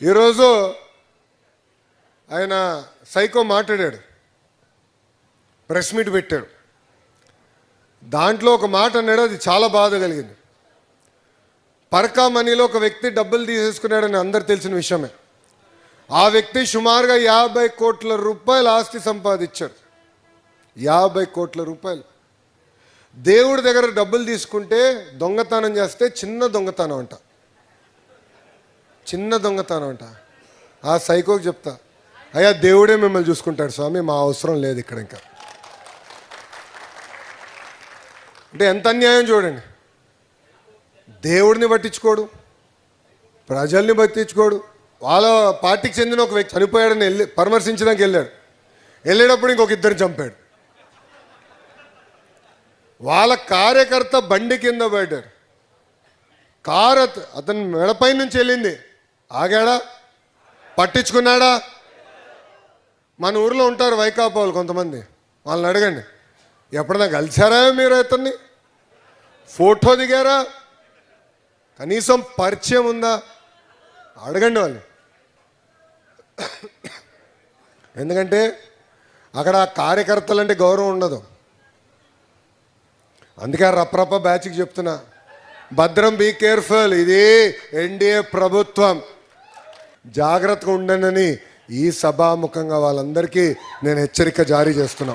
ఈరోజు ఆయన సైకో మాట్లాడాడు, ప్రెస్ మీట్ పెట్టాడు. దాంట్లో ఒక మాట అన్నాడు, అది చాలా బాధ కలిగింది. పర్కా మనీలో ఒక వ్యక్తి డబ్బులు తీసేసుకున్నాడని అందరు తెలిసిన విషయమే. ఆ వ్యక్తి సుమారుగా 50 కోట్ల రూపాయల ఆస్తి సంపాదించాడు. 50 కోట్ల రూపాయలు. దేవుడి దగ్గర డబ్బులు తీసుకుంటే దొంగతనం చేస్తే చిన్న దొంగతనం అంట, చిన్న దొంగతనం అంట. ఆ సైకోకి చెప్తా, అయ్యా దేవుడే మిమ్మల్ని చూసుకుంటాడు స్వామి, మా అవసరం లేదు ఇక్కడ. ఇంకా అంటే ఎంత అన్యాయం చూడండి. దేవుడిని పట్టించుకోడు, ప్రజల్ని పట్టించుకోడు. వాళ్ళ పార్టీకి చెందిన ఒక వ్యక్తి చనిపోయాడని పరామర్శించడానికి వెళ్ళేటప్పుడు ఇంకొక ఇద్దరు చంపాడు. వాళ్ళ కార్యకర్త బండి కింద పడ్డాడు. కారు అతని మెడపై నుంచి వెళ్ళింది. ఆగాడా? పట్టించుకున్నాడా? మన ఊర్లో ఉంటారు వైకాపా వాళ్ళు కొంతమంది, వాళ్ళని అడగండి, ఎప్పుడన్నా కలిసారా మీరు అతన్ని? ఫోటో దిగారా? కనీసం పరిచయం ఉందా? అడగండి వాళ్ళు. ఎందుకంటే అక్కడ కార్యకర్తలంటే గౌరవం ఉండదు. అందుకే రప్రప్ప బ్యాచ్కి చెప్తున్నా, భద్రం, బీ కేర్ఫుల్, ఇది ఎన్డీఏ ప్రభుత్వం, జాగ్రత్తగా ఉండండి. ఈ సభాముఖంగా వాళ్ళందరికీ నేను హెచ్చరిక జారీ చేస్తున్నా.